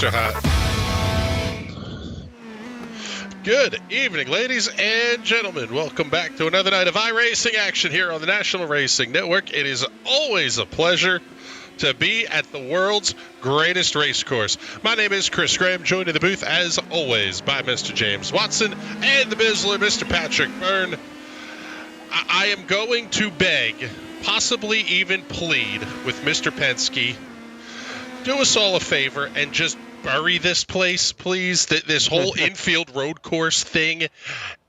Are hot. Good evening, ladies and gentlemen. Welcome back to another night of iRacing action here on the National Racing Network. It is always a pleasure to be at the world's greatest race course. My name is Chris Graham, joined in the booth, as always, by Mr. James Watson and the Bizzler, Mr. Patrick Byrne. I am going to beg, possibly even plead with Mr. Penske, do us all a favor and just bury this place, please. This whole infield road course thing,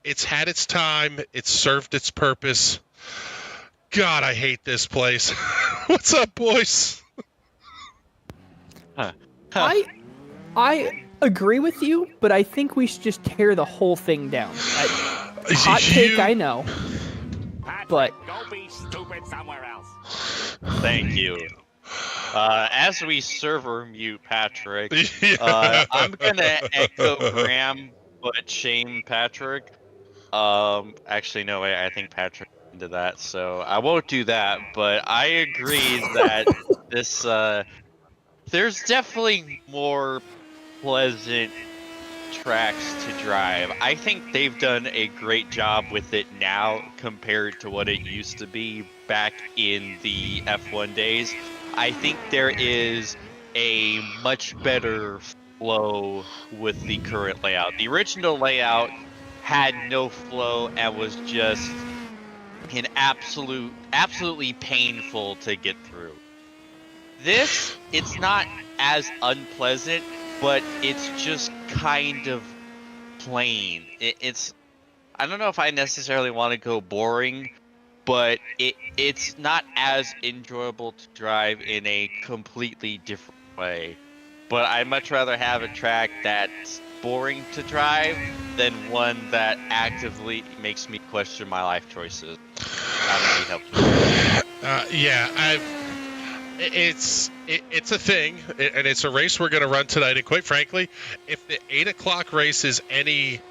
it's had its time. It's served its purpose. God, I hate this place. What's up, boys? I agree with you, but I think we should just tear the whole thing down. Hot take, I know. But go be stupid somewhere else. Thank you. As we server mute Patrick, I'm gonna echo Graham but shame Patrick. Actually, no, I think Patrick did that, so I won't do that. But I agree that this there's definitely more pleasant tracks to drive. I think they've done a great job with it now compared to what it used to be back in the F1 days. I think there is a much better flow with the current layout. The original layout had no flow and was just an absolutely painful to get through. This, it's not as unpleasant, but it's just kind of plain. It's, I don't know if I necessarily want to go boring, but it's not as enjoyable to drive in a completely different way. But I'd much rather have a track that's boring to drive than one that actively makes me question my life choices. That would be helpful. Yeah, it's a thing, and it's a race we're going to run tonight. And quite frankly, if the 8 o'clock race is any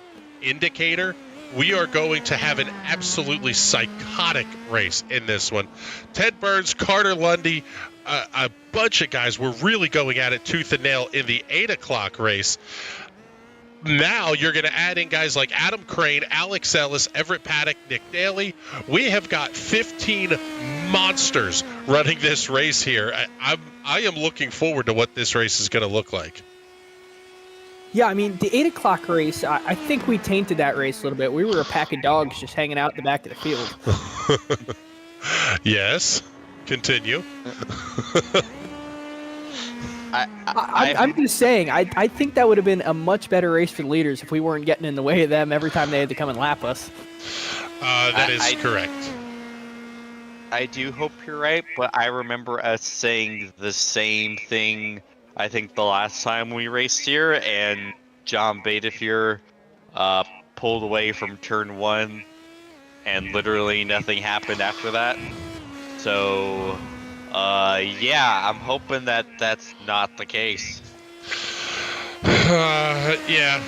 indicator, we are going to have an absolutely psychotic race in this one. Ted Burns, Carter Lundy, a bunch of guys were really going at it tooth and nail in the 8 o'clock race. Now you're going to add in guys like Adam Crane, Alex Ellis, Everett Paddock, Nick Daly. We have got 15 monsters running this race here. I am looking forward to what this race is going to look like. yeah, I mean, the 8 o'clock race, I think we tainted that race a little bit. We were a pack of dogs just hanging out in the back of the field. Yes, continue. I'm just saying, I think that would have been a much better race for the leaders if we weren't getting in the way of them every time they had to come and lap us. That is correct. I do hope you're right, but I remember us saying the same thing, I think, the last time we raced here, and John Betafier pulled away from turn 1, and literally nothing happened after that. So, yeah, I'm hoping that that's not the case. Yeah,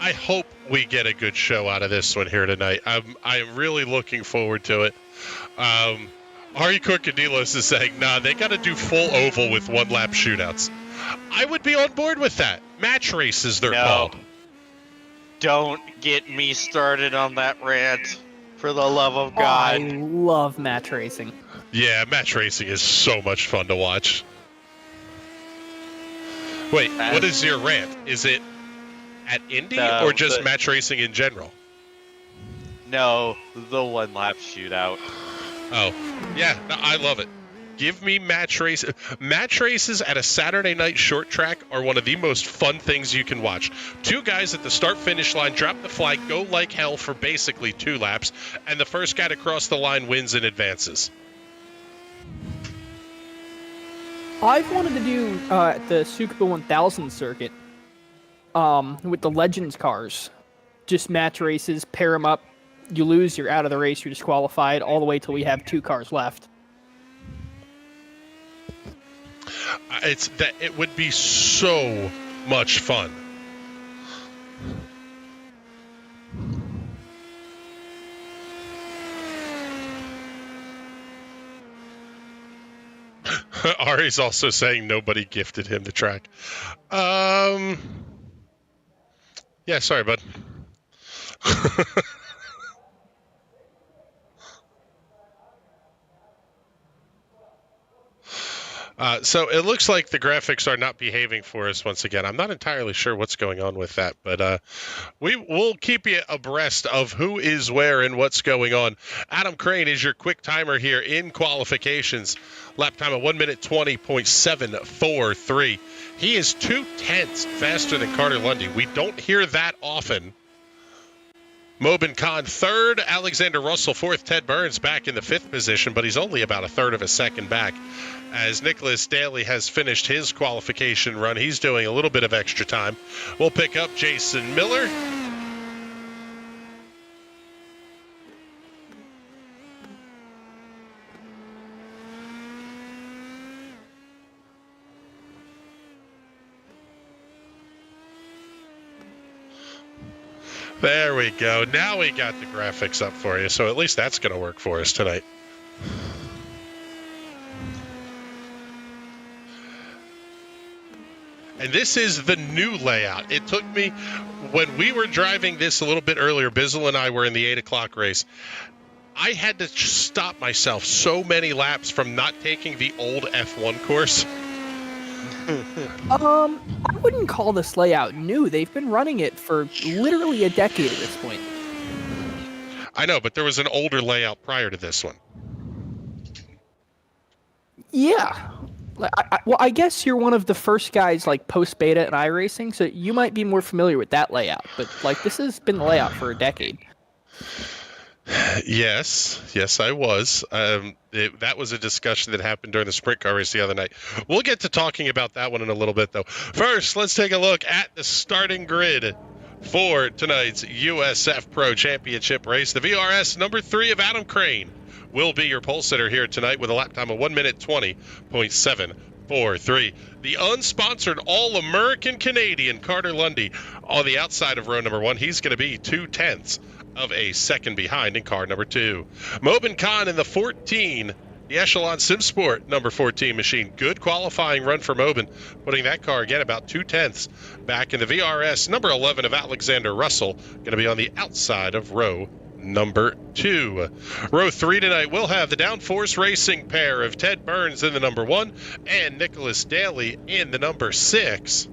I hope we get a good show out of this one here tonight. I'm really looking forward to it. Ari Corcadilos is saying, nah, they got to do full oval with one-lap shootouts. I would be on board with that. Match races, they're called. Don't get me started on that rant, for the love of God. I love match racing. Yeah, match racing is so much fun to watch. Wait, what is your rant? Is it at Indy or just match racing in general? No, the one-lap shootout. Oh, yeah, no, I love it. Give me match races. Match races at a Saturday night short track are one of the most fun things you can watch. Two guys at the start-finish line drop the flag, go like hell for basically 2 laps, and the first guy to cross the line wins and advances. I've wanted to do the Tsukuba 1000 circuit with the Legends cars. Just match races, pair them up. You lose, you're out of the race, you're disqualified, all the way till we have 2 cars left. It would be so much fun. Ari's also saying nobody gifted him the track. Yeah, sorry, bud. So it looks like the graphics are not behaving for us once again. I'm not entirely sure what's going on with that, but we will keep you abreast of who is where and what's going on. Adam Crane is your quick timer here in qualifications. Lap time of 1 minute 20.743. He is 0.2 faster than Carter Lundy. We don't hear that often. Mobin Khan third, Alexander Russell fourth, Ted Burns back in the fifth position, but he's only about a third of a second back. As Nicholas Daly has finished his qualification run, he's doing a little bit of extra time. We'll pick up Jason Miller. There we go. Now we got the graphics up for you, so at least that's going to work for us tonight. And this is the new layout. It took me, when we were driving this a little bit earlier, Bizzle and I were in the 8 o'clock race, I had to stop myself so many laps from not taking the old F1 course. I wouldn't call this layout new. They've been running it for literally a decade at this point. I know, but there was an older layout prior to this one. Yeah. Well, I guess you're one of the first guys like post-beta in iRacing, so you might be more familiar with that layout. But like this has been the layout for a decade. Yes, I was. That was a discussion that happened during the sprint car race the other night. We'll get to talking about that one in a little bit, though. First, let's take a look at the starting grid for tonight's USFPRO Championship race. The VRS number 3 of Adam Crane will be your pole sitter here tonight with a lap time of 1 minute 20.743. The unsponsored All-American Canadian Carter Lundy on the outside of row number 1. He's going to be 0.2 of a second behind in car number 2. Mobin Khan in the 14, the Echelon SimSport number 14 machine. Good qualifying run for Mobin, putting that car again about 0.2 back in the VRS number 11 of Alexander Russell, going to be on the outside of row number 2. Row 3 tonight, we'll have the Downforce Racing pair of Ted Burns in the number 1 and Nicholas Daly in the number 6.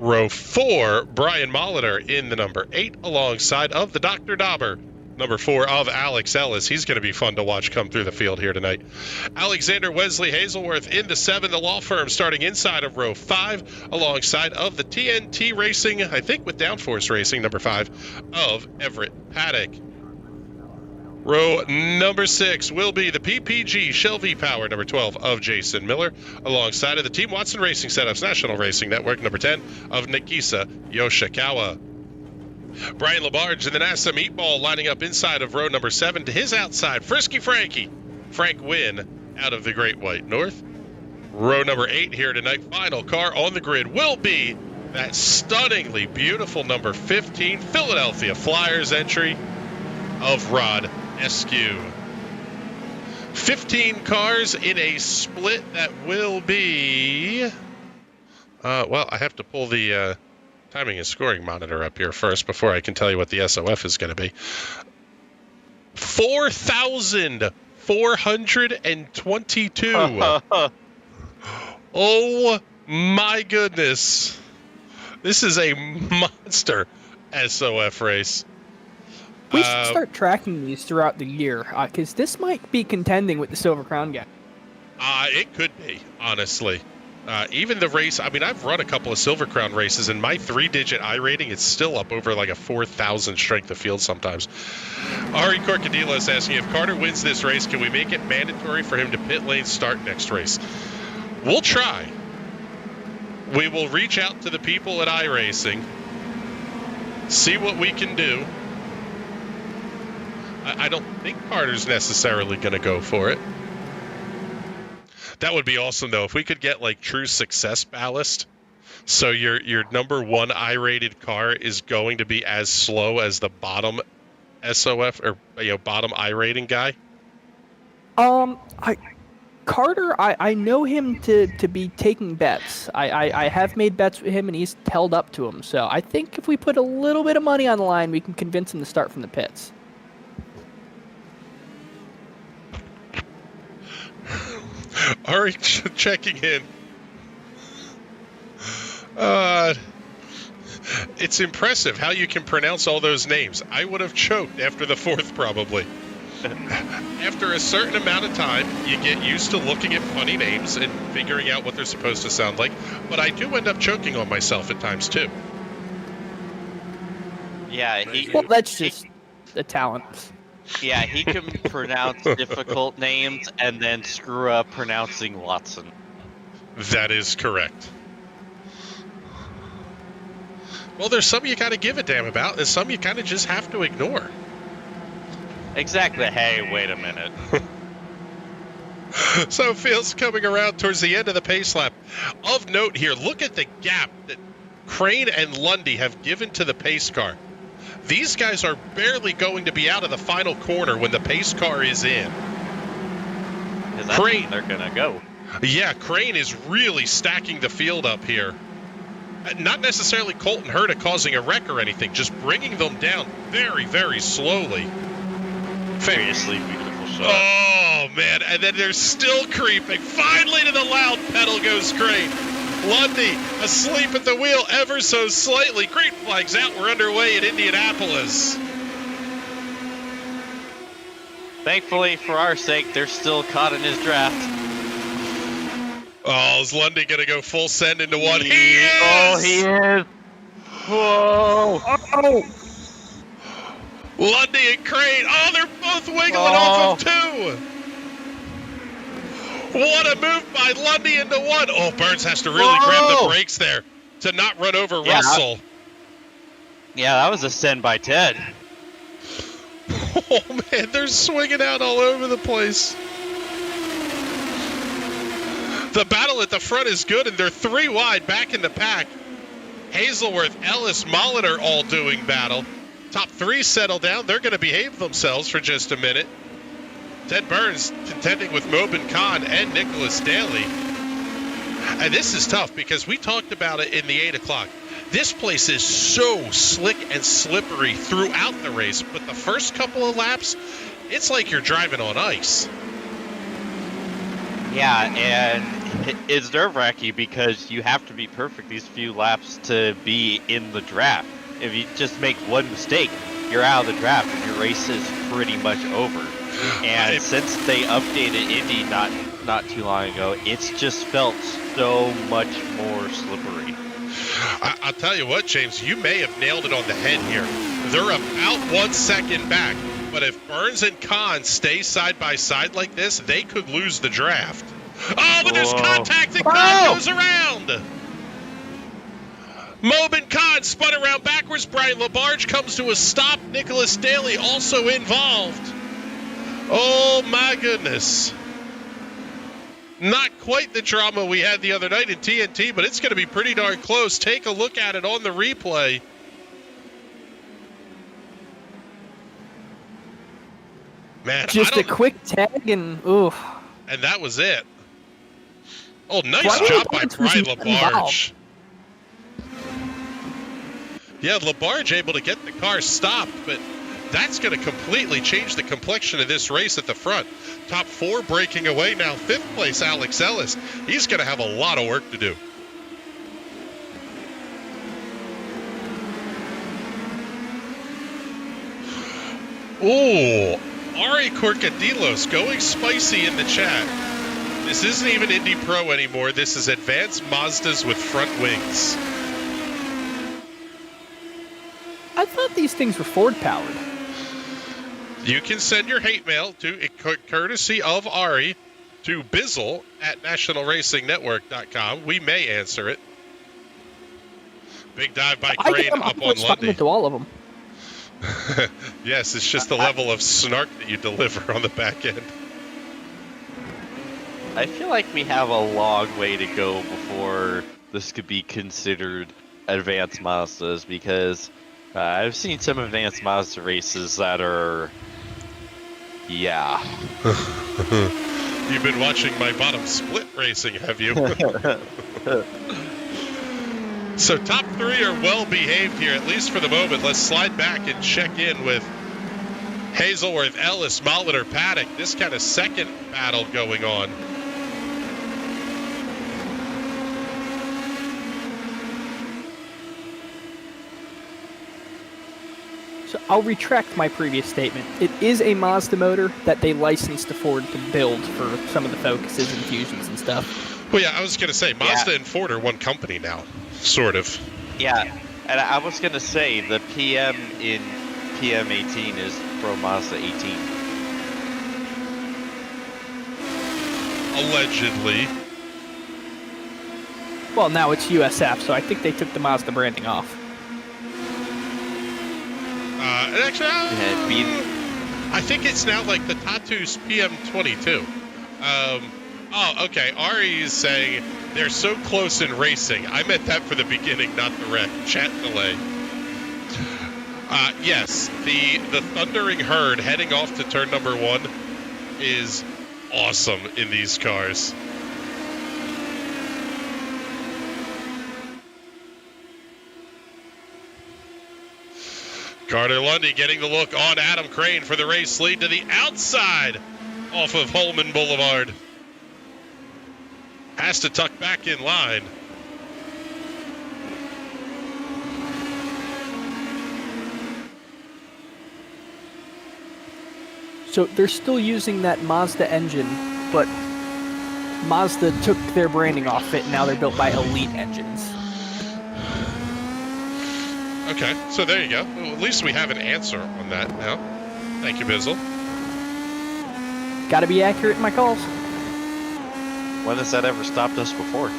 Row 4, Brian Molitor in the number 8 alongside of the Dr. Dauber, number 4 of Alex Ellis. He's going to be fun to watch come through the field here tonight. Alexander Wesley Hazelworth in the 7, the law firm starting inside of row 5 alongside of the TNT Racing, I think with Downforce Racing, number 5 of Everett Paddock. Row number 6 will be the PPG Shelby Power, number 12 of Jason Miller, alongside of the Team Watson Racing Setups National Racing Network, number 10 of Nagisa Yoshikawa. Brian Labarge in the NASA Meatball lining up inside of row number 7 to his outside. Frisky Frankie, Frank Wynn out of the Great White North. Row number 8 here tonight, final car on the grid will be that stunningly beautiful number 15 Philadelphia Flyers entry of Rod Eskew. 15 cars in a split that will be... well, I have to pull the timing and scoring monitor up here first before I can tell you what the SOF is going to be. 4,422. Oh, my goodness. This is a monster SOF race. We should start tracking these throughout the year, because this might be contending with the Silver Crown guy. It could be, honestly. Even the race, I mean, I've run a couple of Silver Crown races, and my 3-digit I rating is still up over like a 4,000 strength of field sometimes. Ari Corcadillo is asking, if Carter wins this race, can we make it mandatory for him to pit lane start next race? We'll try. We will reach out to the people at iRacing, see what we can do. I don't think Carter's necessarily going to go for it. That would be awesome, though, if we could get like true success ballast. So your number 1 I-rated car is going to be as slow as the bottom SOF or bottom I rating guy. Carter, I know him to be taking bets. I have made bets with him, and he's held up to them. So I think if we put a little bit of money on the line, we can convince him to start from the pits. Ari checking in. It's impressive how you can pronounce all those names. I would have choked after the fourth, probably. After a certain amount of time, you get used to looking at funny names and figuring out what they're supposed to sound like. But I do end up choking on myself at times, too. Yeah, Well, that's just a talent. Yeah, he can pronounce difficult names and then screw up pronouncing Watson. That is correct. Well, there's some you got to give a damn about, and some you kind of just have to ignore. Exactly. Hey, wait a minute. So Phil's coming around towards the end of the pace lap. Of note here, look at the gap that Crane and Lundy have given to the pace car. These guys are barely going to be out of the final corner when the pace car is in. Crane, they're gonna go. Yeah, Crane is really stacking the field up here. Not necessarily Colton Herta causing a wreck or anything, just bringing them down very, very slowly. Seriously beautiful shot. Oh, man, and then they're still creeping. Finally to the loud pedal goes Crane. Lundy asleep at the wheel ever so slightly. Green flags out. We're underway at Indianapolis. Thankfully, for our sake, they're still caught in his draft. Oh, is Lundy going to go full send into one? He is! Oh, he is! Whoa! Oh! Lundy and Crane. Oh, they're both wiggling off of two. What a move by Lundy into one. Oh, Burns has to really grab the brakes there to not run over Russell. Yeah, that was a send by Ted. Oh, man, they're swinging out all over the place. The battle at the front is good, and they're three wide back in the pack. Hazelworth, Ellis, Molitor all doing battle. Top three settle down. They're going to behave themselves for just a minute. Ted Burns contending with Mobin Khan and Nicholas Daly. And this is tough because we talked about it in the 8 o'clock. This place is so slick and slippery throughout the race, but the first couple of laps, it's like you're driving on ice. Yeah, and it's nerve-wracking because you have to be perfect these few laps to be in the draft. If you just make one mistake, you're out of the draft and your race is pretty much over. And since they updated Indy not too long ago, it's just felt so much more slippery. I'll tell you what, James, you may have nailed it on the head here. They're about 1 second back, but if Burns and Khan stay side by side like this, they could lose the draft. Oh, but there's contact and Khan goes around. Mobin Khan spun around backwards. Brian Labarge comes to a stop. Nicholas Daly also involved. Oh, my goodness. Not quite the drama we had the other night in TNT, but it's going to be pretty darn close. Take a look at it on the replay. Man, just a quick tag and ooh. And that was it. Oh, nice job by Brian Labarge. Yeah, Labarge able to get the car stopped, but that's going to completely change the complexion of this race at the front. Top four breaking away now. 5th place, Alex Ellis. He's going to have a lot of work to do. Oh, Ari Corcadillos going spicy in the chat. This isn't even Indy Pro anymore. This is advanced Mazdas with front wings. I thought these things were Ford-powered. You can send your hate mail to courtesy of Ari to Bizzle at nationalracingnetwork.com. We may answer it. Big dive by Crane up on Lundy. To all of them. Yes, it's just the level of snark that you deliver on the back end. I feel like we have a long way to go before this could be considered advanced Mazdas because I've seen some advanced Mazda races that are, yeah. You've been watching my bottom split racing, have you? So top three are well behaved here, at least for the moment. Let's slide back and check in with Hazelworth, Ellis, Molitor, Paddock. This kind of second battle going on. So I'll retract my previous statement. It is a Mazda motor that they licensed to Ford to build for some of the Focuses and Fusions and stuff. Well, yeah, I was going to say, Mazda and Ford are one company now, sort of. Yeah, and I was gonna say the PM in PM18 is Pro Mazda 18. Allegedly. Well, now it's USF, so I think they took the Mazda branding off. Actually, I think it's now like the Tatu's PM22. Oh, okay. Ari is saying they're so close in racing. I meant that for the beginning, not the wreck. Chat delay. Yes, the thundering herd heading off to turn number 1 is awesome in these cars. Carter Lundy getting the look on Adam Crane for the race lead to the outside off of Holman Boulevard. Has to tuck back in line. So they're still using that Mazda engine, but Mazda took their branding off it, and now they're built by Elite engines. Okay, so there you go. Well, at least we have an answer on that now. Thank you, Bizzle. Gotta be accurate in my calls. When has that ever stopped us before?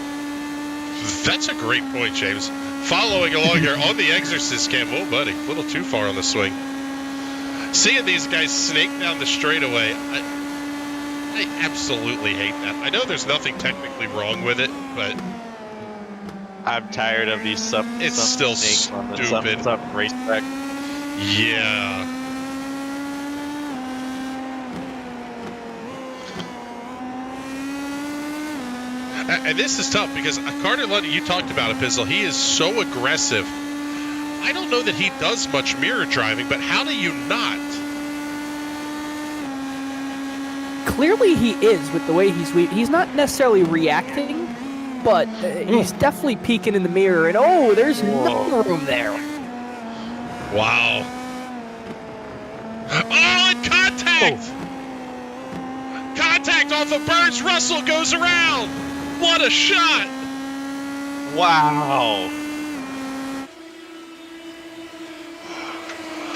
That's a great point, James. Following along here on the Exorcist cam. Oh, buddy, a little too far on the swing. Seeing these guys snake down the straightaway, I absolutely hate that. I know there's nothing technically wrong with it, but I'm tired of these it's still snakes on the stupid. some racetrack. Yeah. And this is tough because Carter Lundy, you talked about it, Pizzle. He is so aggressive. I don't know that he does much mirror driving, but how do you not? Clearly he is with the way he's not necessarily reacting, but he's definitely peeking in the mirror, and oh, there's no room there. Wow. Oh, and contact! Oh. Contact off of Burns. Russell goes around. What a shot! Wow.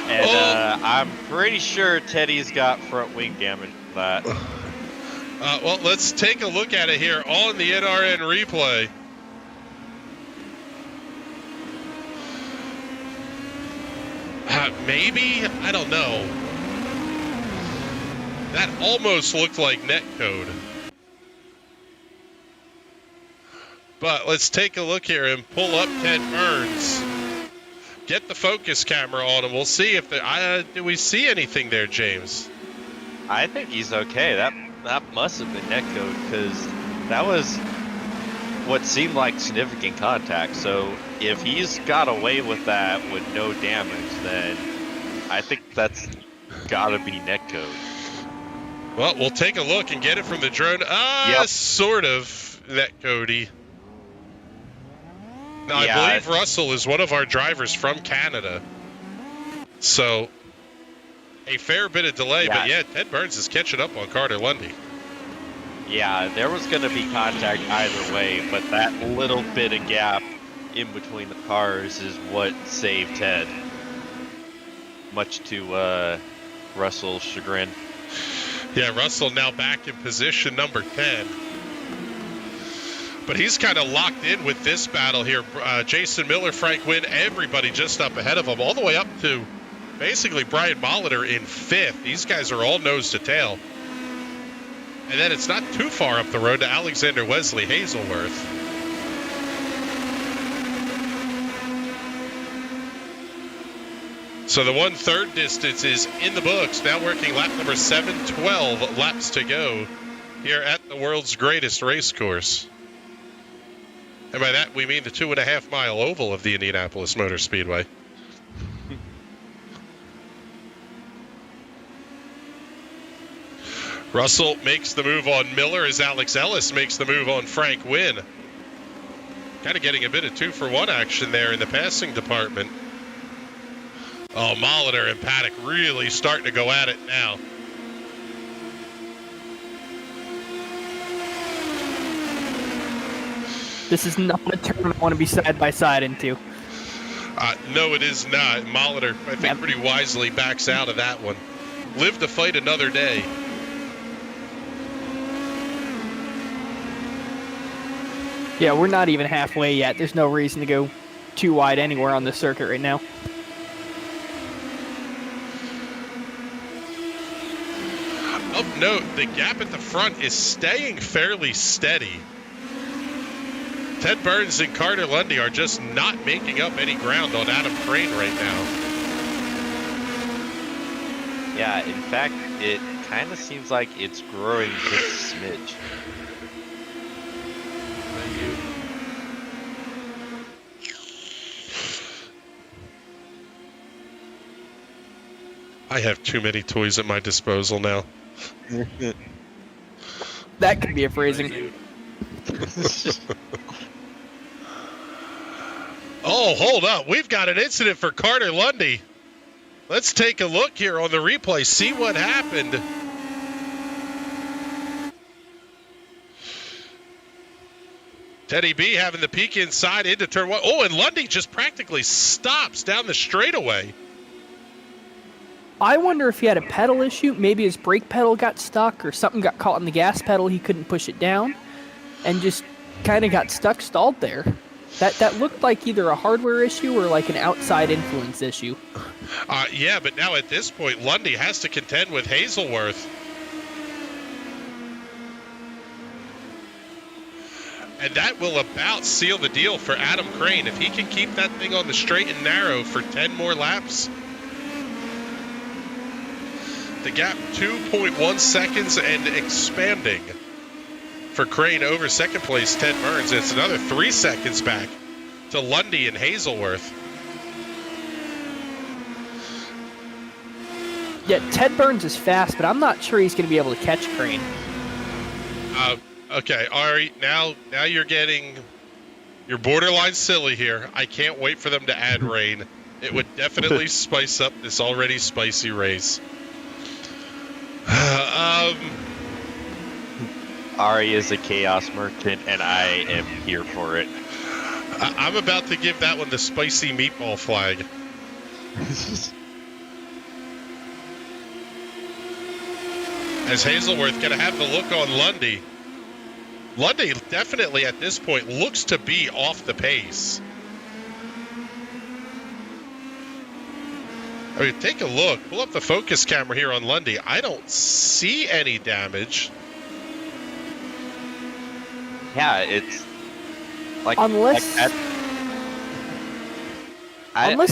And I'm pretty sure Teddy's got front wing damage for that. Well, let's take a look at it here on the NRN replay. Maybe? I don't know. That almost looked like netcode. But let's take a look here and pull up Ted Burns. Get the focus camera on him. We'll see if do we see anything there, James? I think he's okay. That must have been netcode because that was what seemed like significant contact. So if he's got away with that with no damage, then I think that's gotta be netcode. Well, we'll take a look and get it from the drone. Yep. Sort of netcodey. Now, yeah, I believe Russell is one of our drivers from Canada. So, a fair bit of delay, but yeah, Ted Burns is catching up on Carter Lundy. Yeah, there was going to be contact either way, but that little bit of gap in between the cars is what saved Ted. Much to Russell's chagrin. Yeah, Russell now back in position number 10. But he's kind of locked in with this battle here. Jason Miller, Frank Wynn, everybody just up ahead of him, all the way up to basically Brian Molitor in 5th. These guys are all nose to tail. And then it's not too far up the road to Alexander Wesley Hazelworth. So the 1/3 distance is in the books. Now working lap number 7, 12 laps to go here at the world's greatest race course. And by that, we mean the 2.5-mile oval of the Indianapolis Motor Speedway. Russell makes the move on Miller as Alex Ellis makes the move on Frank Wynn. Kind of getting a bit of 2-for-1 action there in the passing department. Oh, Molitor and Paddock really starting to go at it now. This is not a turn I want to be side by side into. No, it is not. Molitor, I think, pretty wisely backs out of that one. Live to fight another day. Yeah, we're not even halfway yet. There's no reason to go too wide anywhere on this circuit right now. Of note, the gap at the front is staying fairly steady. Ted Burns and Carter Lundy are just not making up any ground on Adam Crane right now. Yeah, in fact, it kind of seems like it's growing just a smidge. I have too many toys at my disposal now. That could be a phrasing. Oh, hold up. We've got an incident for Carter Lundy. Let's take a look here on the replay, see what happened. Teddy B having the peek inside into turn one. Oh, and Lundy just practically stops down the straightaway. I wonder if he had a pedal issue. Maybe his brake pedal got stuck or something got caught in the gas pedal. He couldn't push it down and just kind of got stuck, stalled there. That looked like either a hardware issue or like an outside influence issue. Yeah, but now at this point, Lundy has to contend with Hazelworth. And that will about seal the deal for Adam Crane. If he can keep that thing on the straight and narrow for 10 more laps, the gap 2.1 seconds and expanding for Crane over second place Ted Burns. It's another 3 seconds back to Lundy and Hazelworth. Yeah, Ted Burns is fast, but I'm not sure he's going to be able to catch Crane. Okay, Ari, now you're borderline silly here. I can't wait for them to add rain. It would definitely spice up this already spicy race. Ari is a chaos merchant, and I am here for it. I'm about to give that one the spicy meatball flag. As Hazelworth going to have the look on Lundy. Lundy definitely at this point looks to be off the pace. I mean, take a look. Pull up the focus camera here on Lundy. I don't see any damage. Yeah, it's like Unless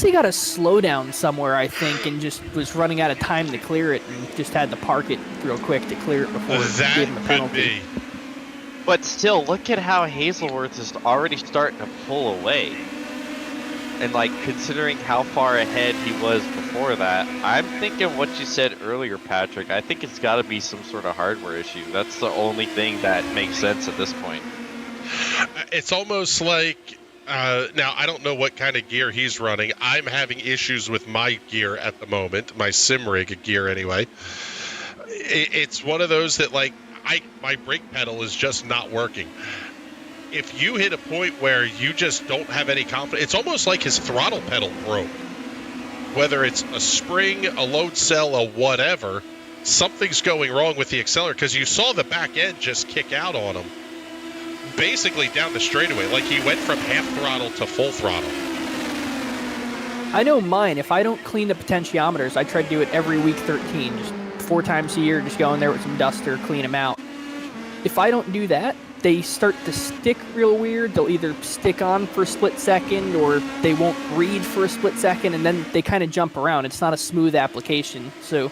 he got a slowdown somewhere, I think, and just was running out of time to clear it and just had to park it real quick to clear it before That giving the penalty. could be. But still, look at how Hazelworth is already starting to pull away. And, like, considering how far ahead he was before that, I'm thinking what you said earlier, Patrick. I think it's got to be some sort of hardware issue. That's the only thing that makes sense at this point. It's almost like, now I don't know what kind of gear he's running. I'm having issues with my gear at the moment, my sim rig gear anyway. It's one of those that, like, my brake pedal is just not working. If you hit a point where you just don't have any confidence, it's almost like his throttle pedal broke. Whether it's a spring, a load cell, or whatever, something's going wrong with the accelerator, because you saw the back end just kick out on him. Basically down the straightaway, like he went from half throttle to full throttle. I know mine, if I don't clean the potentiometers, I try to do it every week 13, just 4 times a year, just go in there with some duster, clean them out. If I don't do that, they start to stick real weird. They'll either stick on for a split second or they won't read for a split second, and then they kind of jump around. It's not a smooth application. So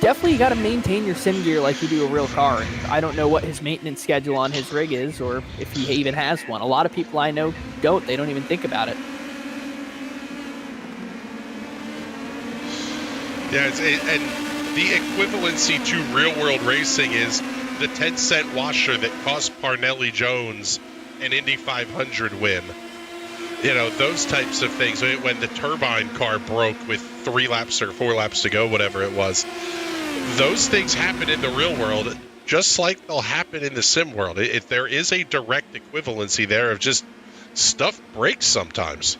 definitely got to maintain your sim gear like you do a real car. And I don't know what his maintenance schedule on his rig is, or if he even has one. A lot of people I know don't. They don't even think about it. Yeah, and the equivalency to real-world racing is the 10-cent washer that cost Parnelli Jones an Indy 500 win. You know, those types of things. When the turbine car broke with 3 laps or 4 laps to go, whatever it was, those things happen in the real world just like they'll happen in the sim world. There is a direct equivalency there of just stuff breaks sometimes.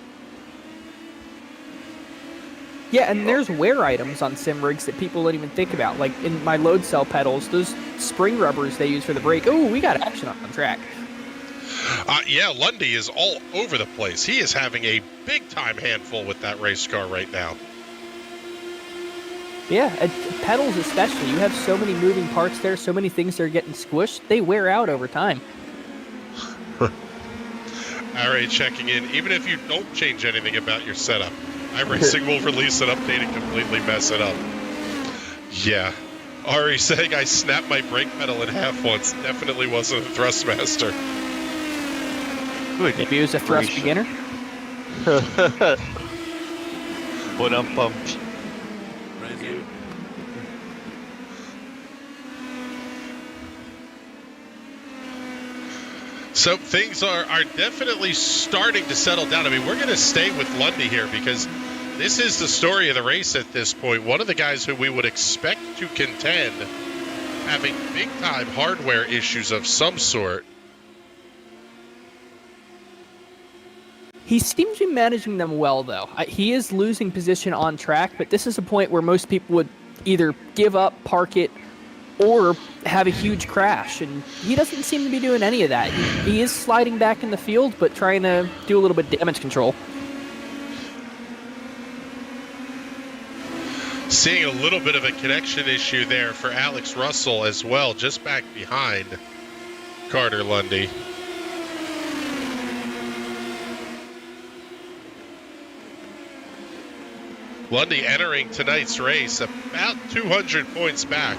Yeah, and there's wear items on sim rigs that people don't even think about. Like in my load cell pedals, those spring rubbers they use for the brake. Oh, we got action on track. Yeah, Lundy is all over the place. He is having a big-time handful with that race car right now. Yeah, pedals especially. You have so many moving parts there, so many things that are getting squished. They wear out over time. RA checking in. Even if you don't change anything about your setup, iRacing will release an update and completely mess it up. Yeah. Ari saying I snapped my brake pedal in half once. Definitely wasn't a Thrustmaster. Maybe it was a thrust beginner. But I'm pumped. So things are definitely starting to settle down. I mean, we're going to stay with Lundy here because this is the story of the race at this point. One of the guys who we would expect to contend having big-time hardware issues of some sort. He seems to be managing them well, though. He is losing position on track, but this is a point where most people would either give up, park it, or have a huge crash, and he doesn't seem to be doing any of that. He is sliding back in the field, but trying to do a little bit of damage control. Seeing a little bit of a connection issue there for Alex Russell as well, just back behind Carter Lundy. Lundy entering tonight's race about 200 points back.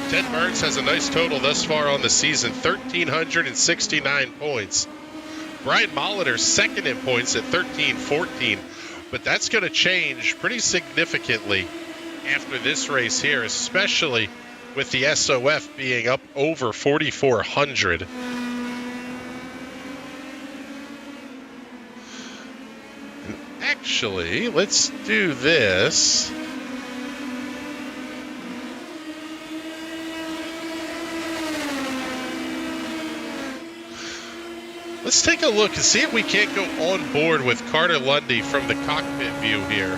Ted Burns has a nice total thus far on the season, 1,369 points. Brian Molitor second in points at 1,314, but that's going to change pretty significantly after this race here, especially with the SOF being up over 4,400. Actually, let's do this. Let's take a look and see if we can't go on board with Carter Lundy from the cockpit view here.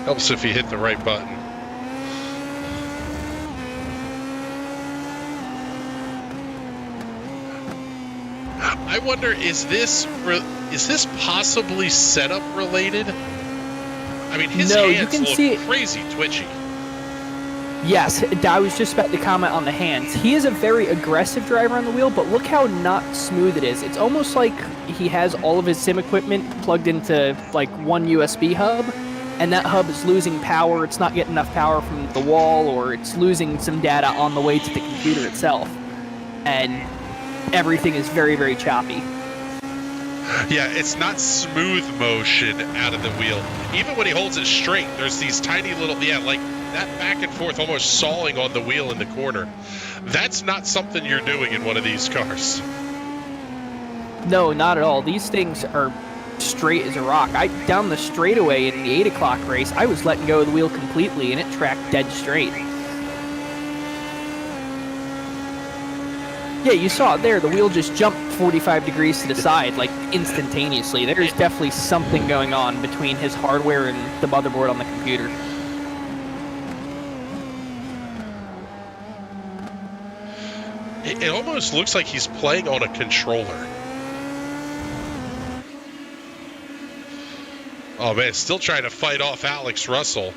Helps if you hit the right button. I wonder, is this possibly setup related? I mean, his hands look crazy twitchy. Yes, I was just about to comment on the hands. He is a very aggressive driver on the wheel, but look how not smooth it is. It's almost like he has all of his sim equipment plugged into like one USB hub, and that hub is losing power. It's not getting enough power from the wall, or it's losing some data on the way to the computer itself. And everything is very, very choppy. Yeah, it's not smooth motion out of the wheel. Even when he holds it straight, there's these tiny little, like that back and forth, almost sawing on the wheel in the corner. That's not something you're doing in one of these cars. No, not at all. These things are straight as a rock. Down the straightaway in the 8 o'clock race, I was letting go of the wheel completely, and it tracked dead straight. Yeah, you saw it there. The wheel just jumped 45 degrees to the side, like instantaneously. There's definitely something going on between his hardware and the motherboard on the computer. It almost looks like he's playing on a controller. Oh man, still trying to fight off Alex Russell.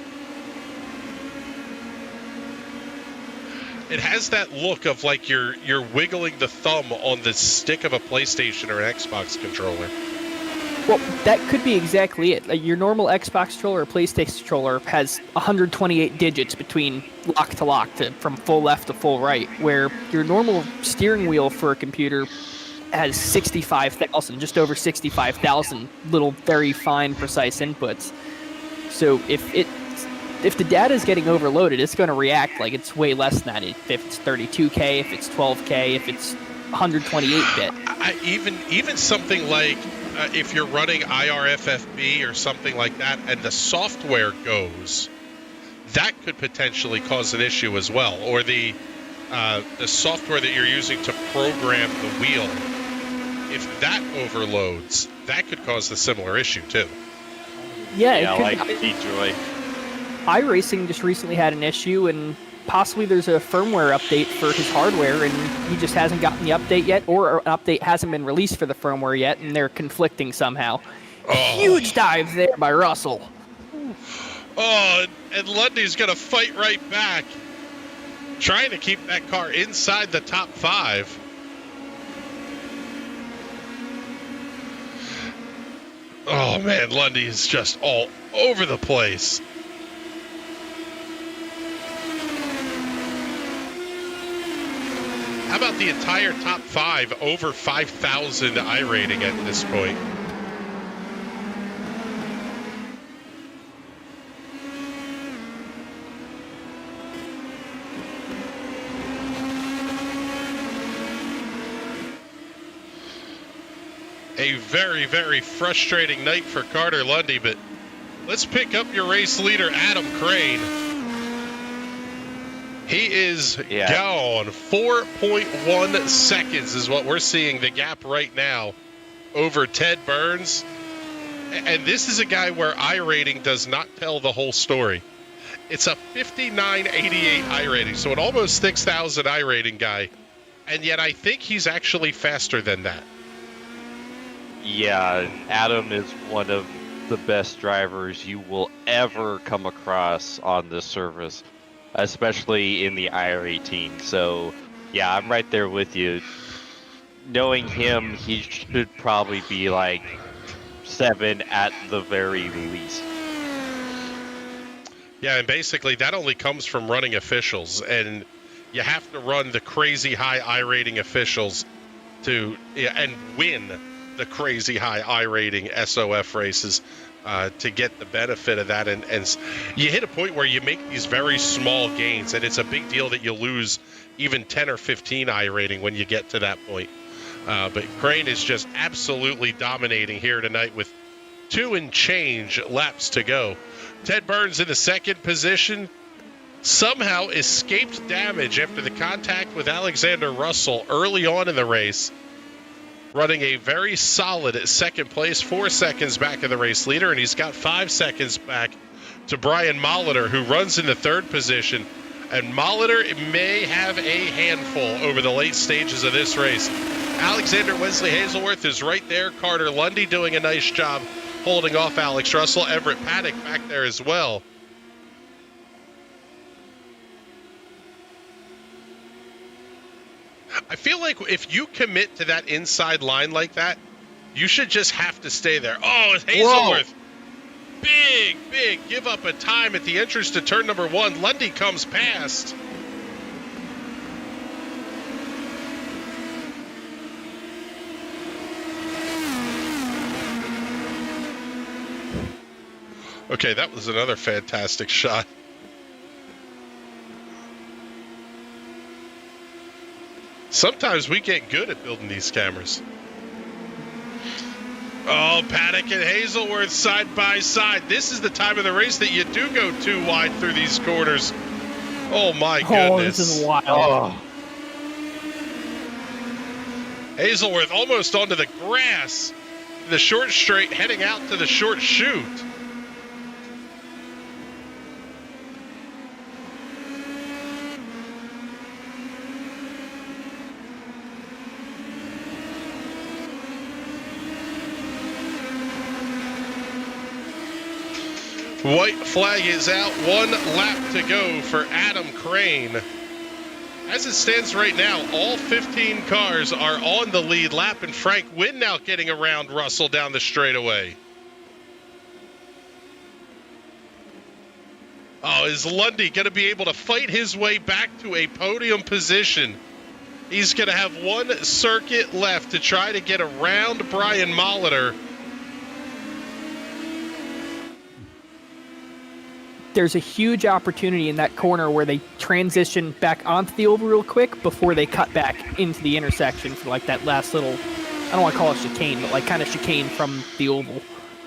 It has that look of like you're wiggling the thumb on the stick of a PlayStation or an Xbox controller. Well, that could be exactly it. Like your normal Xbox controller or PlayStation controller has 128 digits between lock to lock from full left to full right, where your normal steering wheel for a computer has 65,000, just over 65,000 little very fine, precise inputs. So if the data is getting overloaded, it's going to react like it's way less than that. If it's 32K, if it's 12K, if it's 128-bit. Even something like if you're running IRFFB or something like that, and the software goes, that could potentially cause an issue as well. Or the software that you're using to program the wheel, if that overloads, that could cause a similar issue too. Yeah, like Detroit. iRacing just recently had an issue, and possibly there's a firmware update for his hardware, and he just hasn't gotten the update yet, or an update hasn't been released for the firmware yet, and they're conflicting somehow. Oh. Huge dive there by Russell. Oh, and Lundy's going to fight right back, trying to keep that car inside the top 5. Oh, man, Lundy is just all over the place. How about the entire top 5 over 5,000 iRating at this point? A very, very frustrating night for Carter Lundy, but let's pick up your race leader, Adam Crane. He is gone. 4.1 seconds is what we're seeing the gap right now over Ted Burns. And this is a guy where iRating does not tell the whole story. It's a 5988 iRating, so an almost 6,000 iRating guy. And yet I think he's actually faster than that. Yeah, Adam is one of the best drivers you will ever come across on this service, especially in the I-18. So, yeah, I'm right there with you. Knowing him, he should probably be like 7 at the very least. Yeah, and basically that only comes from running officials, and you have to run the crazy high I-rating officials and win the crazy high I-rating SOF races to get the benefit of that. And you hit a point where you make these very small gains, and it's a big deal that you lose even 10 or 15 I-rating when you get to that point. But Crane is just absolutely dominating here tonight with 2 and change laps to go. Ted Burns in the second position somehow escaped damage after the contact with Alexander Russell early on in the race, running a very solid second place, 4 seconds back of the race leader, and he's got 5 seconds back to Brian Molitor, who runs in the third position. And Molitor may have a handful over the late stages of this race. Alexander Wesley Hazelworth is right there. Carter Lundy doing a nice job holding off Alex Russell. Everett Paddock back there as well. I feel like if you commit to that inside line like that, you should just have to stay there. Oh, it's Hazelworth. Whoa. Big give up a time at the entrance to turn number 1. Lundy comes past. Okay, that was another fantastic shot. Sometimes we get good at building these cameras. Oh, Paddock and Hazelworth side by side. This is the time of the race that you do go too wide through these corners. Oh, my goodness. Oh, this is wild. Oh. Hazelworth almost onto the grass. The short straight heading out to the short chute. White flag is out. 1 lap to go for Adam Crane. as it stands right now, all 15 cars are on the lead lap, and Frank Wynn now getting around Russell down the straightaway. Oh, is Lundy going to be able to fight his way back to a podium position? He's going to have one circuit left to try to get around Brian Molitor. There's a huge opportunity in that corner where they transition back onto the oval real quick before they cut back into the intersection for like that last little, I don't want to call it chicane, but like kind of chicane from the oval.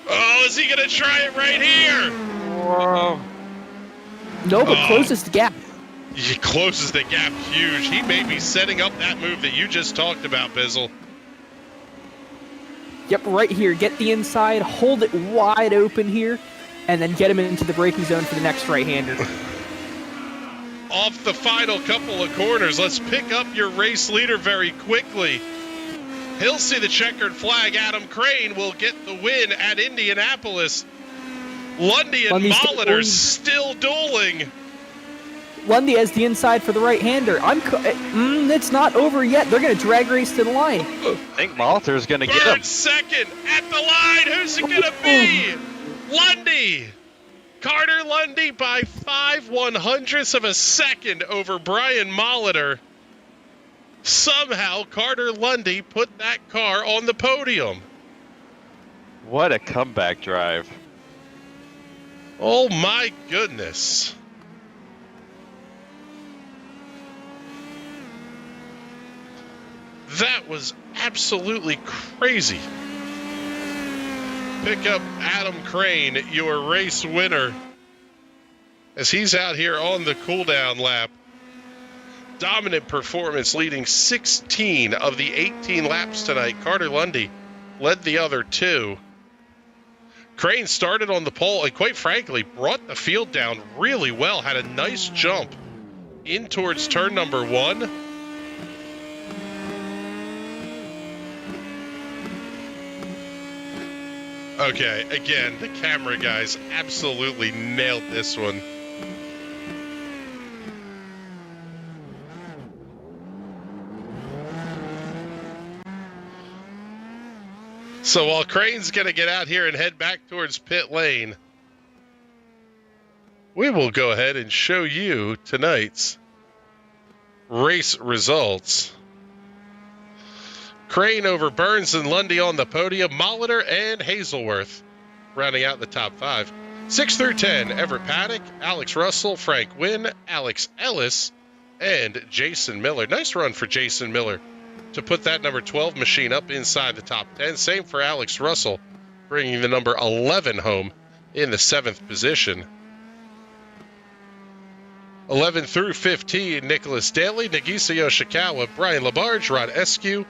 Oh, is he going to try it right here? Whoa. No, but closes the gap. He closes the gap huge. He may be setting up that move that you just talked about, Bizzle. Yep, right here. Get the inside, hold it wide open here, and then get him into the braking zone for the next right-hander. Off the final couple of corners, let's pick up your race leader very quickly. He'll see the checkered flag. Adam Crane will get the win at Indianapolis. Lundy and Molitor still dueling. Lundy has the inside for the right-hander. It's not over yet. They're going to drag race to the line. I think Molitor's going to get him. Third second at the line. Who's it going to be? Lundy. Carter Lundy by 5/100ths of a second over Brian Molitor. Somehow Carter Lundy put that car on the podium. What a comeback drive. Oh my goodness. That was absolutely crazy. Pick up Adam Crane, your race winner, as he's out here on the cooldown lap. Dominant performance, leading 16 of the 18 laps tonight. Carter Lundy led the other two. Crane started on the pole and, quite frankly, brought the field down really well. Had a nice jump in towards turn number 1. Okay, again, the camera guys absolutely nailed this one. So while Crane's going to get out here and head back towards pit lane, we will go ahead and show you tonight's race results. Crane over Burns and Lundy on the podium. Molitor and Hazelworth rounding out the top 5. 6 through 10, Everett Paddock, Alex Russell, Frank Wynn, Alex Ellis, and Jason Miller. Nice run for Jason Miller to put that number 12 machine up inside the top 10. Same for Alex Russell, bringing the number 11 home in the 7th position. 11 through 15, Nicholas Daly, Nagisa Yoshikawa, Brian Labarge, Rod Eskew,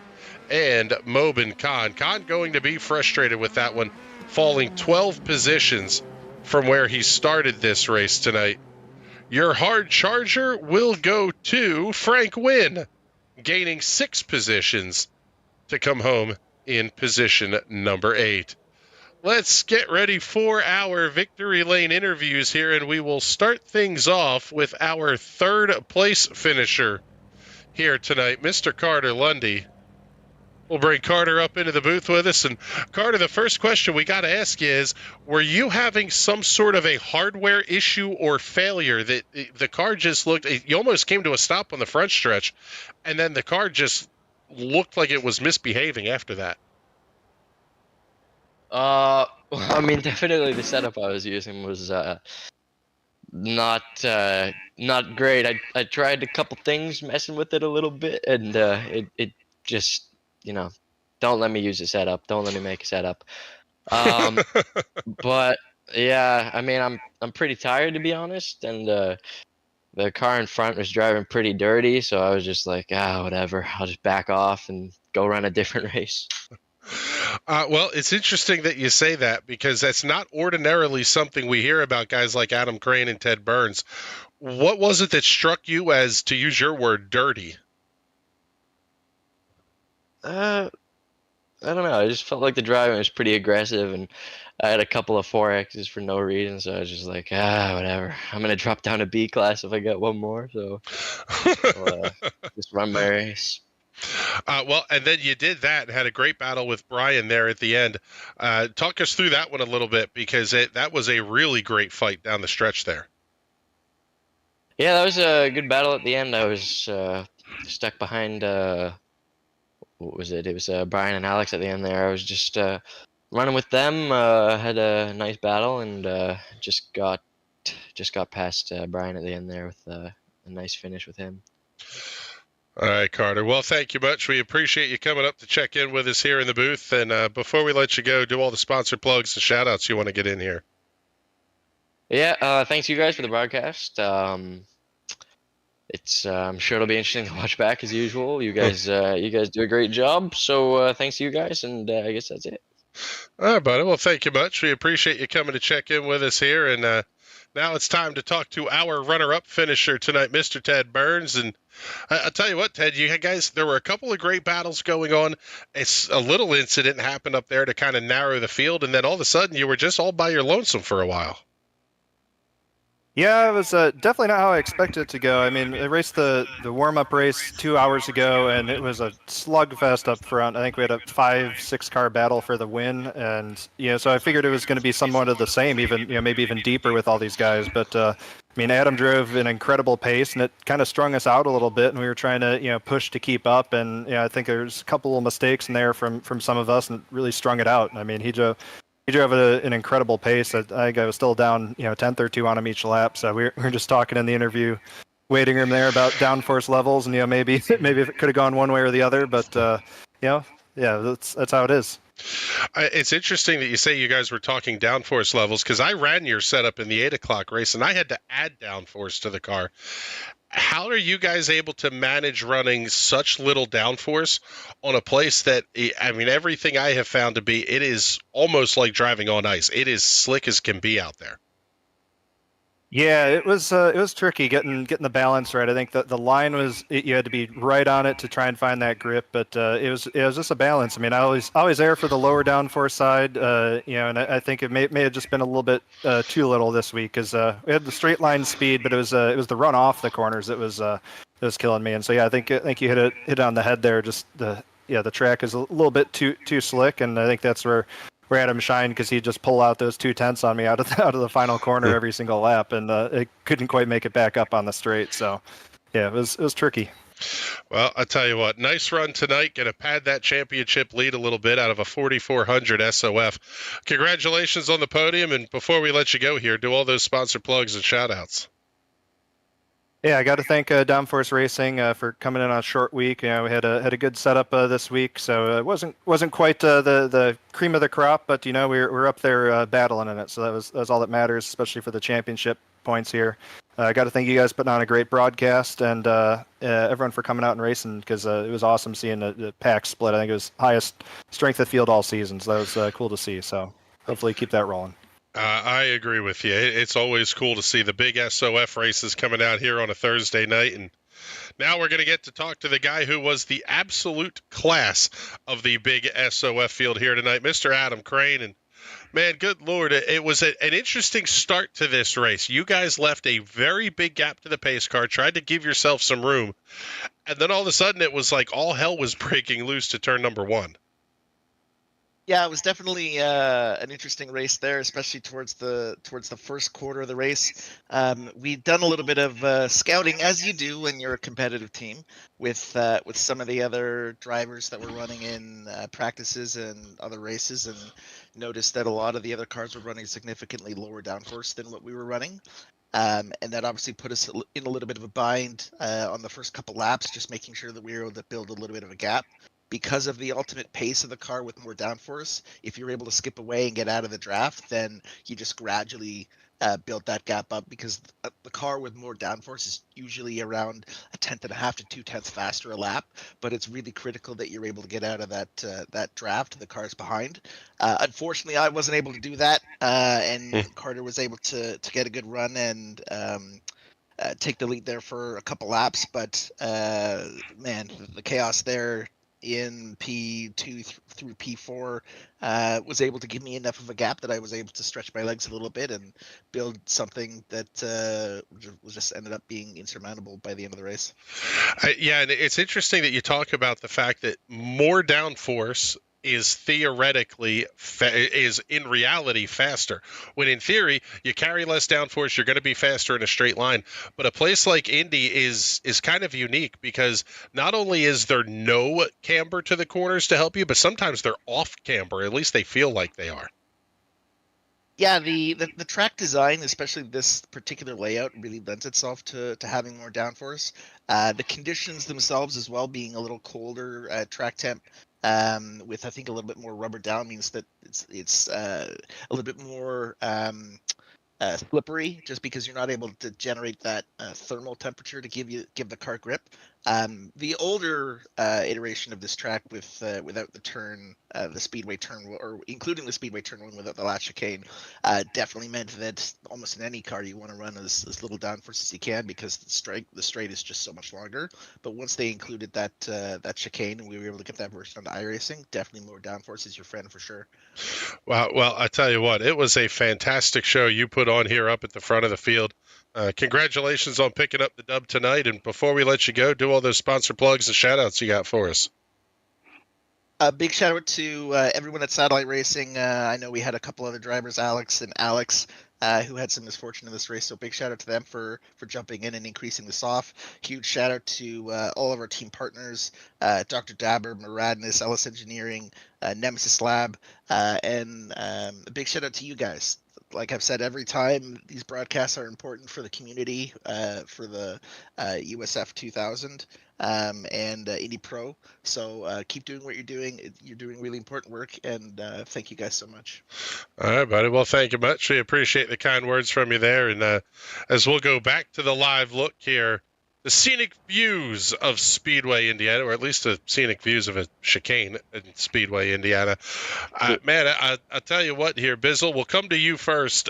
and Mobin Khan. Khan going to be frustrated with that one, falling 12 positions from where he started this race tonight. Your hard charger will go to Frank Wynn, gaining 6 positions to come home in position number 8. Let's get ready for our victory lane interviews here, and we will start things off with our 3rd place finisher here tonight, Mr. Carter Lundy. We'll bring Carter up into the booth with us. And Carter, the first question we got to ask you is, were you having some sort of a hardware issue or failure that the car just looked, you almost came to a stop on the front stretch, and then the car just looked like it was misbehaving after that? I mean, definitely the setup I was using was not great. I tried a couple things messing with it a little bit, and it just, you know, don't let me use a setup. Don't let me make a setup. But yeah, I mean, I'm pretty tired, to be honest, and the car in front was driving pretty dirty, so I was just like, whatever. I'll just back off and go run a different race. Well, it's interesting that you say that, because that's not ordinarily something we hear about guys like Adam Crane and Ted Burns. What was it that struck you as, to use your word, dirty? I don't know. I just felt like the driving was pretty aggressive, and I had a couple of 4Xs for no reason, so I was just like, whatever. I'm gonna drop down to B class if I get one more. So I'll just run my race. Well, and then you did that and had a great battle with Brian there at the end. Talk us through that one a little bit, because that was a really great fight down the stretch there. Yeah, that was a good battle at the end. I was stuck behind. What was it? It was Brian and Alex at the end there. I was just running with them. Had a nice battle and just got past Brian at the end there with a nice finish with him. All right, Carter. Well, thank you much. We appreciate you coming up to check in with us here in the booth. And before we let you go, do all the sponsor plugs and shout outs you want to get in here. Yeah, thanks you guys for the broadcast. It's I'm sure it'll be interesting to watch back as usual. You guys do a great job. So thanks to you guys, and I guess that's it. All right, buddy. Well, thank you much. We appreciate you coming to check in with us here. And now it's time to talk to our runner-up finisher tonight, Mr. Ted Burns. And I'll tell you what, Ted, you guys, there were a couple of great battles going on. It's a little incident happened up there to kind of narrow the field, and then all of a sudden you were just all by your lonesome for a while. Yeah, it was definitely not how I expected it to go. I mean, I raced the warm-up race 2 hours ago, and it was a slugfest up front. I think we had a 5-6 car battle for the win, and so I figured it was going to be somewhat of the same, even maybe even deeper with all these guys. But I mean, Adam drove an incredible pace, and it kind of strung us out a little bit, and we were trying to push to keep up. And I think there's a couple of mistakes in there from some of us, and it really strung it out. I mean, he drove an incredible pace. I think I was still down, 10th or 2 on him each lap. So we were just talking in the interview waiting room there about downforce levels, and maybe if it could have gone one way or the other. But yeah, that's how it is. It's interesting that you say you guys were talking downforce levels, because I ran your setup in the 8 o'clock race, and I had to add downforce to the car. How are you guys able to manage running such little downforce on a place that, I mean, everything I have found to be, it is almost like driving on ice. It is slick as can be out there. Yeah, it was tricky getting the balance right. I think that the line was, you had to be right on it to try and find that grip, but it was just a balance. I mean, I always err for the lower downforce side, and I think it may have just been a little bit too little this week, because we had the straight line speed, but it was the run off the corners that was killing me. And so yeah, I think you hit it on the head there. Just the track is a little bit too slick, and I think that's where Adam shined, because he'd just pull out those 2/10 on me out of the final corner every single lap, and it couldn't quite make it back up on the straight. So yeah, it was tricky. Well, I'll tell you what, nice run tonight. Going to pad that championship lead a little bit out of a 4,400 SOF. Congratulations on the podium. And before we let you go here, do all those sponsor plugs and shout outs. Yeah, I got to thank Downforce Racing for coming in on a short week. We had a good setup this week, so it wasn't quite the cream of the crop, but we're up there battling in it. So that was all that matters, especially for the championship points here. I got to thank you guys putting on a great broadcast, and everyone for coming out and racing, because it was awesome seeing the pack split. I think it was highest strength of field all season, so that was cool to see. So hopefully keep that rolling. I agree with you. It's always cool to see the big SOF races coming out here on a Thursday night. And now we're going to get to talk to the guy who was the absolute class of the big SOF field here tonight, Mr. Adam Crane. And man, good Lord, it was an interesting start to this race. You guys left a very big gap to the pace car, tried to give yourself some room. And then all of a sudden it was like all hell was breaking loose to turn number 1. Yeah, it was definitely an interesting race there, especially towards the first quarter of the race. We'd done a little bit of scouting, as you do when you're a competitive team, with some of the other drivers that were running in practices and other races, and noticed that a lot of the other cars were running significantly lower downforce than what we were running. And that obviously put us in a little bit of a bind on the first couple laps, just making sure that we were able to build a little bit of a gap. Because of the ultimate pace of the car with more downforce, if you're able to skip away and get out of the draft, then you just gradually build that gap up, because the car with more downforce is usually around 1/10.5 to 2/10 faster a lap. But it's really critical that you're able to get out of that draft. The car's behind. Unfortunately, I wasn't able to do that, and Carter was able to get a good run and take the lead there for a couple laps. But man, the chaos there in P2 through P4 was able to give me enough of a gap that I was able to stretch my legs a little bit and build something that was just ended up being insurmountable by the end of the race. Yeah, and it's interesting that you talk about the fact that more downforce is theoretically is in reality faster, when in theory you carry less downforce, you're going to be faster in a straight line. But a place like Indy is kind of unique because not only is there no camber to the corners to help you, but sometimes they're off camber. At least they feel like they are. Yeah, the track design, especially this particular layout, really lends itself to having more downforce. The conditions themselves as well, being a little colder track temp, with I think a little bit more rubber down, means that it's a little bit more slippery, just because you're not able to generate that thermal temperature to give the car grip. The older iteration of this track without the turn, the speedway turn, or including the speedway turn one without the last chicane, definitely meant that almost in any car you want to run as little downforce as you can, because the straight is just so much longer. But once they included that chicane and we were able to get that version on the iRacing, definitely more downforce is your friend for sure. Wow. Well, I tell you what, it was a fantastic show you put on here up at the front of the field. Congratulations on picking up the dub tonight. And before we let you go, do all those sponsor plugs and shout outs you got for us. A big shout out to everyone at Satellite Racing. I know we had a couple other drivers, Alex, who had some misfortune in this race. So big shout out to them for jumping in and increasing this off. Huge shout out to all of our team partners, Dr. Dabber, Muradness, Ellis Engineering, Nemesis Lab, and a big shout out to you guys. Like I've said every time, these broadcasts are important for the community, for the USF 2000 and Indy Pro. So keep doing what you're doing. You're doing really important work, and thank you guys so much. All right, buddy. Well, thank you much. We appreciate the kind words from you there. And as we'll go back to the live look here, the scenic views of Speedway, Indiana, or at least the scenic views of a chicane in Speedway, Indiana. Man, I'll tell you what here, Bizzle, we'll come to you first.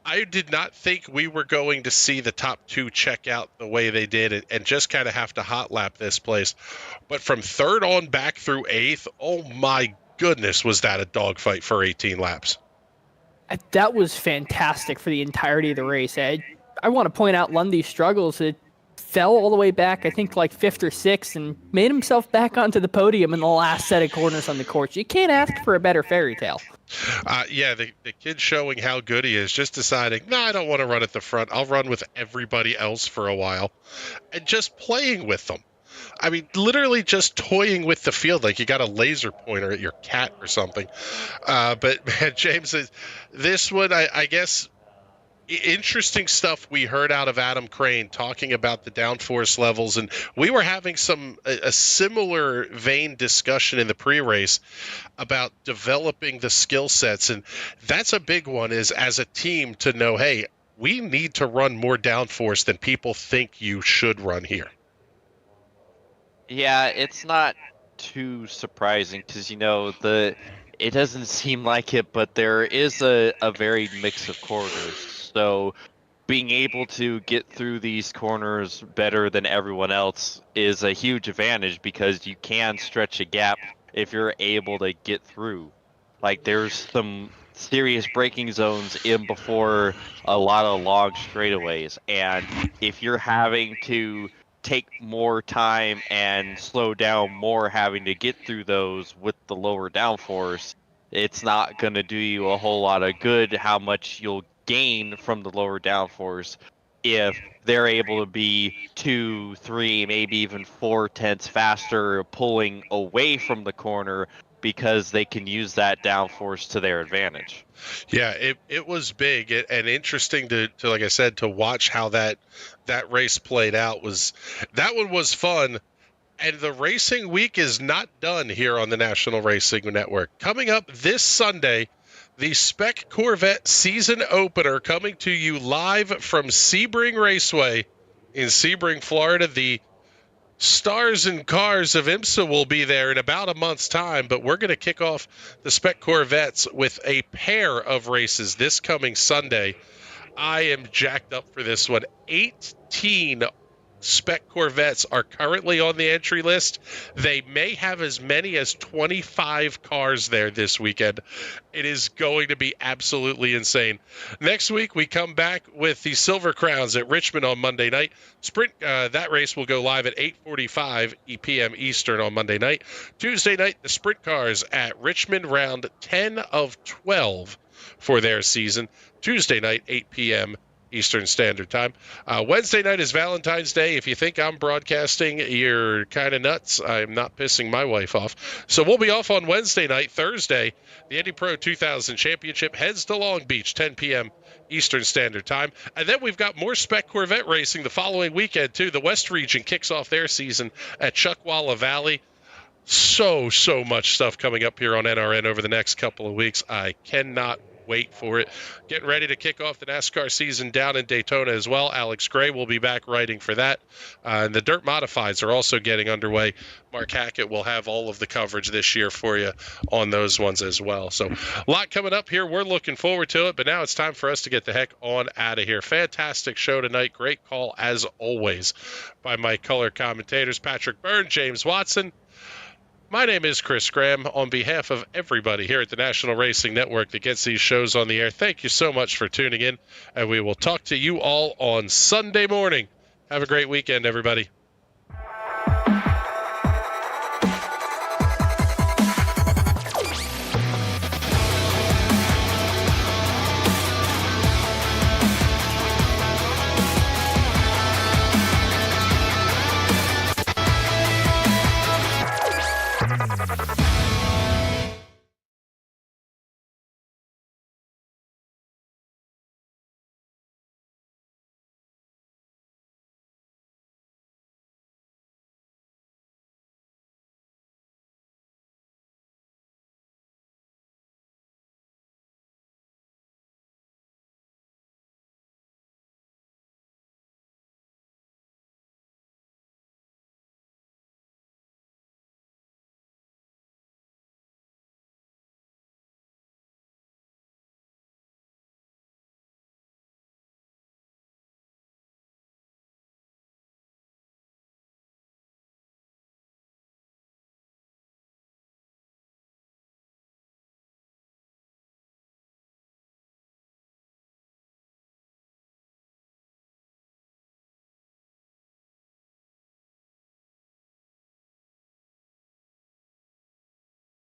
I did not think we were going to see the top two check out the way they did and just kind of have to hot lap this place. But from third on back through eighth, oh my goodness, was that a dogfight for 18 laps. That was fantastic for the entirety of the race. I want to point out Lundy's struggles. It fell all the way back, I think, like fifth or sixth, and made himself back onto the podium in the last set of corners on the course. You can't ask for a better fairy tale. Yeah, the kid showing how good he is, just deciding, no, I don't want to run at the front. I'll run with everybody else for a while. And just playing with them. I mean, literally just toying with the field like you got a laser pointer at your cat or something. But, man, James, this one, I guess, interesting stuff we heard out of Adam Crane talking about the downforce levels, and we were having a similar vein discussion in the pre-race about developing the skill sets, and that's a big one, is as a team to know, hey, we need to run more downforce than people think you should run here. Yeah, it's not too surprising because, it doesn't seem like it, but there is a varied mix of corners. So being able to get through these corners better than everyone else is a huge advantage because you can stretch a gap if you're able to get through. Like, there's some serious braking zones in before a lot of long straightaways, and if you're having to take more time and slow down more having to get through those with the lower downforce, it's not going to do you a whole lot of good how much you'll gain from the lower downforce if they're able to be 2, 3, maybe even 4 tenths faster pulling away from the corner because they can use that downforce to their advantage. Yeah, it was big and interesting to like I said, to watch how that race played out. That one was fun. And the racing week is not done here on the National Racing Network. Coming up this Sunday, the Spec Corvette season opener coming to you live from Sebring Raceway in Sebring, Florida. The Stars and Cars of IMSA will be there in about a month's time, but we're going to kick off the Spec Corvettes with a pair of races this coming Sunday. I am jacked up for this one. 18 spec Corvettes are currently on the entry list. They may have as many as 25 cars there this weekend. It is going to be absolutely insane. Next week, we come back with the Silver Crowns at Richmond on Monday night. Sprint, that race will go live at 8:45 p.m. Eastern on Monday night. Tuesday night, the Sprint Cars at Richmond, round 10 of 12 for their season. Tuesday night, 8 p.m. Eastern Standard Time. Wednesday night is Valentine's Day. If you think I'm broadcasting, you're kind of nuts. I'm not pissing my wife off. So we'll be off on Wednesday night. Thursday, the Indy Pro 2000 Championship heads to Long Beach, 10 p.m. Eastern Standard Time. And then we've got more spec Corvette racing the following weekend, too. The West Region kicks off their season at Chuckwalla Valley. So much stuff coming up here on NRN over the next couple of weeks. I cannot wait for it. Getting ready to kick off the NASCAR season down in Daytona as well. Alex Gray will be back writing for that. And the Dirt Modifieds are also getting underway. Mark Hackett will have all of the coverage this year for you on those ones as well. So a lot coming up here. We're looking forward to it, but now it's time for us to get the heck on out of here. Fantastic show tonight. Great call, as always, by my color commentators, Patrick Byrne, James Watson. My name is Chris Graham. On behalf of everybody here at the National Racing Network that gets these shows on the air, thank you so much for tuning in, and we will talk to you all on Sunday morning. Have a great weekend, everybody.